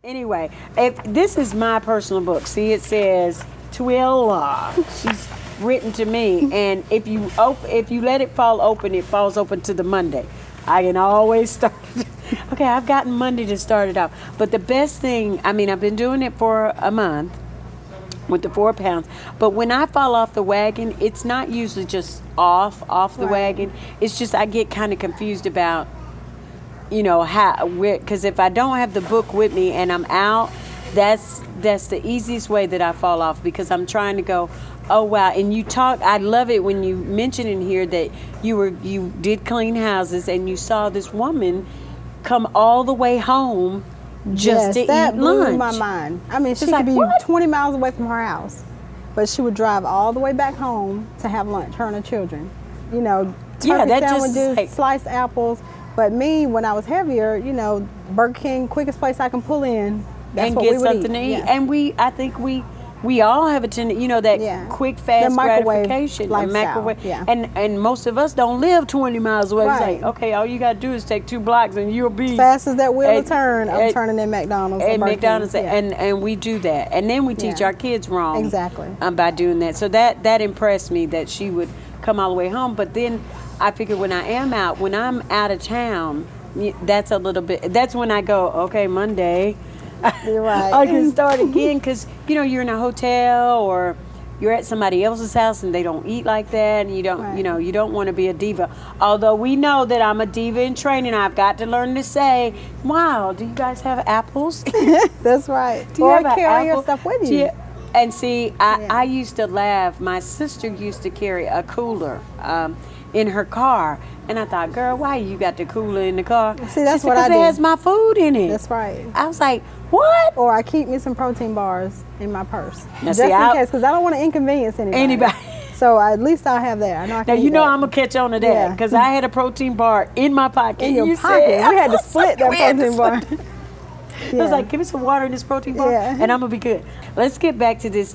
Anyway, if this is my personal book. See, it says Twilla. She's written to me, and if you let it fall open, it falls open to the Monday. I can always start. Okay, I've gotten Monday to start it off. But the best thing, I mean, I've been doing it for a month with the 4 pounds. But when I fall off the wagon, it's not usually just off the wagon. It's just I get kind of confused about, how, because if I don't have the book with me and I'm out, that's the easiest way that I fall off, because I'm trying to go, oh wow. And I love it when you mention in here that you did clean houses and you saw this woman come all the way home just to eat lunch. That blew my mind. I mean, she could be 20 miles away from her house, but she would drive all the way back home to have lunch, her and her children. Turkey sandwiches, sliced apples. But me, when I was heavier, Burger King, quickest place I can pull in. That's what we would eat. And get something to eat. Yeah. And I think we all have a tendency, that quick, fast gratification, lifestyle. The microwave. Yeah. And most of us don't live 20 miles away. Right. It's like, okay, all you got to do is take 2 blocks and you'll be. As fast as that wheel will turn, I'm turning in McDonald's. And McDonald's, and we do that. And then we teach our kids wrong. Exactly. By doing that. So that impressed me, that she would come all the way home. But then I figure when I'm out of town, that's when I go, okay, Monday. You're right. I can start again, because you're in a hotel or you're at somebody else's house and they don't eat like that, and you don't you don't want to be a diva. Although we know that I'm a diva in training, I've got to learn to say, "Wow, do you guys have apples?" That's right. Do you or have carry your stuff with you. And see, I used to laugh. My sister used to carry a cooler in her car, and I thought, girl, why you got the cooler in the car? See, that's what I do. Because it has my food in it. That's right. I was like, what? Or I keep me some protein bars in my purse, Now, just in case, because I don't want to inconvenience anybody. So at least I'll have that. I know I can. Now I'm gonna catch on to that, because I had a protein bar in my pocket. In your pocket, we had to split that protein bar. I was like, give me some water in this protein bar, and I'm gonna be good. Let's get back to this.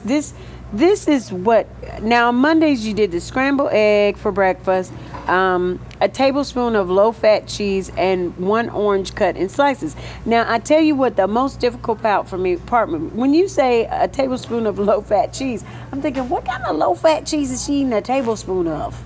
This is what, now on Mondays you did the scrambled egg for breakfast, a tablespoon of low-fat cheese, and 1 orange cut in slices. Now I tell you what, the most difficult part for me, when you say a tablespoon of low-fat cheese, I'm thinking, what kind of low-fat cheese is she eating a tablespoon of?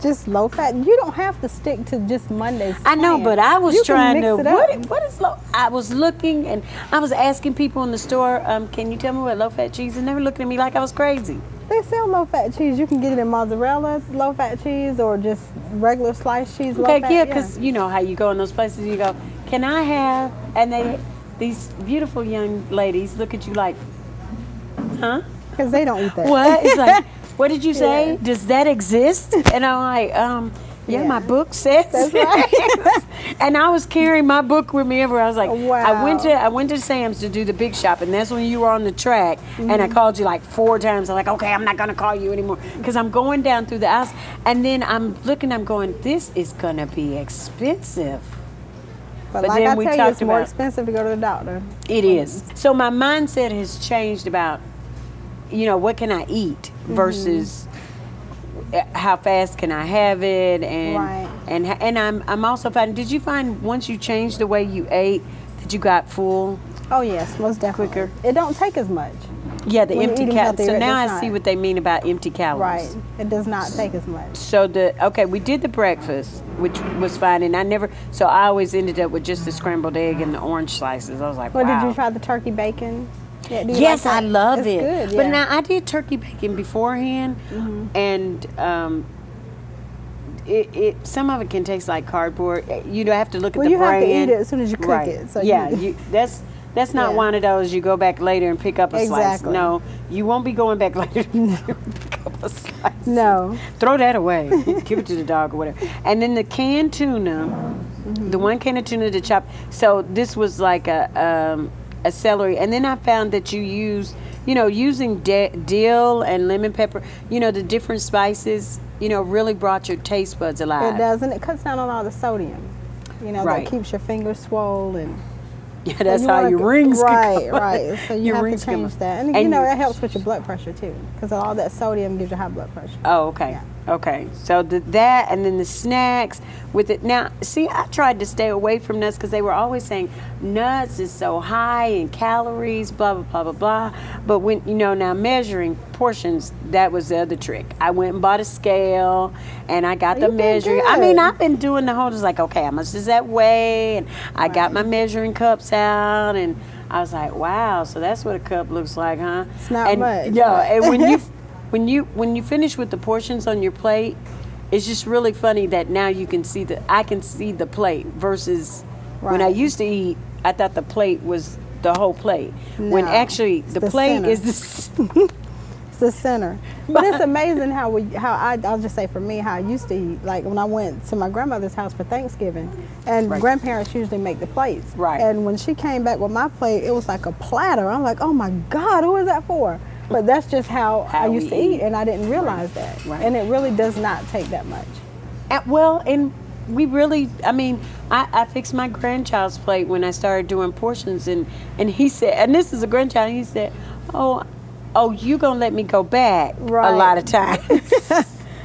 Just low fat. You don't have to stick to just Monday's plan. I know, but I was trying to. What is low? I was looking and I was asking people in the store, can you tell me what low fat cheese? And they were looking at me like I was crazy. They sell low fat cheese. You can get it in mozzarella low fat cheese, or just regular sliced cheese low fat. Yeah, because you know how you go in those places, you go, can I have? And these beautiful young ladies look at you like, huh? Because they don't eat that. What? It's like, what did you say? Does that exist? And I'm like, yeah, my book says. That's right. And I was carrying my book with me everywhere. I was like, wow. I went to Sam's to do the big shop, and that's when you were on the track. And I called you like 4 times. I'm like, okay, I'm not gonna call you anymore, because I'm going down through the aisles, and then I'm looking, I'm going, this is gonna be expensive. But like then I we tell you, talked it's more expensive to go to the doctor. It is. So my mindset has changed about, what can I eat versus how fast can I have it, and I'm also finding. Did you find once you changed the way you ate that you got full? Oh yes, most definitely. Quicker. It don't take as much. Yeah, the empty calories. So now I not. see what they mean about empty calories. Right. It does not take as much. So we did the breakfast, which was fine, and I always ended up with just the scrambled egg and the orange slices. I was like, wow. Well, did you try the turkey bacon? Yeah, yes, I love it. Good, But now I did turkey bacon beforehand, and it some of it can taste like cardboard. You have to look at the brand. Well, you have to eat it as soon as you cook it. So that's not one of those you go back later and pick up a slice. Exactly. No, you won't be going back later to pick up a slice. No. Throw that away. Give it to the dog or whatever. And then the canned tuna, the 1 can of tuna to chop. So this was like a celery, and then I found that you use, using dill and lemon pepper, the different spices, really brought your taste buds alive. It does, and it cuts down on all the sodium. That keeps your fingers swollen. Yeah, that's how your rings Right. So you have to change that. And, it helps with your blood pressure, too, because all that sodium gives you high blood pressure. Oh, okay. Yeah. Okay, so that and then the snacks with it. Now, see, I tried to stay away from nuts because they were always saying nuts is so high in calories, blah, blah, blah, blah, blah. But when, now measuring portions, that was the other trick. I went and bought a scale and I got the measuring. I mean, I've been doing the whole, just like, okay, how much does that weigh? And I got my measuring cups out and I was like, wow, so that's what a cup looks like, huh? It's not much. Yeah, and when you finish with the portions on your plate, it's just really funny that now you can see I can see the plate versus when I used to eat, I thought the plate was the whole plate. No, when actually the plate center. is It's the center. But it's amazing I'll just say for me, how I used to eat. Like when I went to my grandmother's house for Thanksgiving, and grandparents usually make the plates. Right. And when she came back with my plate, it was like a platter. I'm like, oh my God, who is that for? But that's just how I used to eat, and I didn't realize that. Right. And it really does not take that much. And we really, I mean, I fixed my grandchild's plate when I started doing portions, and he said, and this is a grandchild, and he said, oh, you gonna let me go back a lot of times.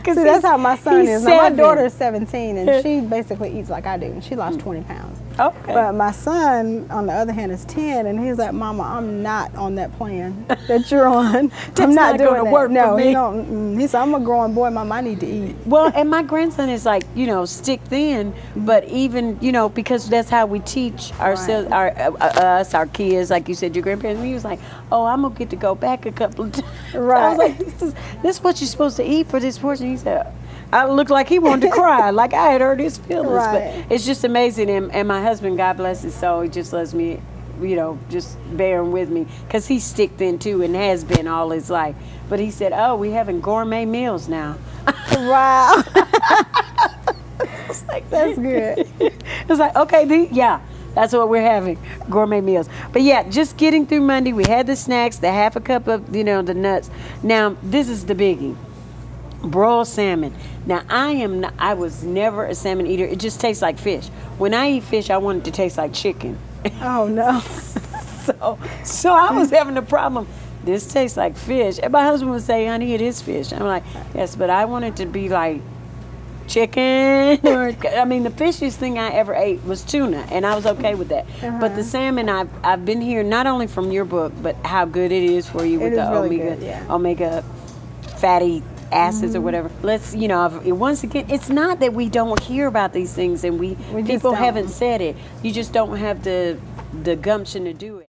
See, that's how my son is. Now, my daughter is 17, and she basically eats like I do, and she lost 20 pounds. Okay. But my son, on the other hand, is 10, and he's like, Mama, I'm not on that plan that you're on. I'm not doing that. Work no, for me. he don't. He said, I'm a growing boy, Mama, I need to eat. Well, and my grandson is like, stick thin, but even, because that's how we teach ourselves, our kids, like you said, your grandparents. And he was like, oh, I'm going to get to go back a couple of times. Right. I was like, this is what you're supposed to eat for this portion. He said, I looked like he wanted to cry, like I had hurt his feelings. Right. But it's just amazing. And my husband, God bless his soul, he just lets me, just bearing with me. Because he's stick thin too and has been all his life. But he said, oh, we having gourmet meals now. Wow. It's like, that's good. It's like, okay, that's what we're having, gourmet meals. But yeah, just getting through Monday, we had the snacks, the half a cup of, the nuts. Now, this is the biggie. Broiled salmon. Now, I was never a salmon eater. It just tastes like fish. When I eat fish, I want it to taste like chicken. Oh, no. So I was having a problem. This tastes like fish. And my husband would say, honey, it is fish. I'm like, yes, but I want it to be like chicken. The fishiest thing I ever ate was tuna, and I was okay with that. But the salmon, I've been hearing not only from your book, but how good it is for you with the omega fatty acids or whatever. Let's, once again, it's not that we don't hear about these things and people haven't said it. You just don't have the gumption to do it.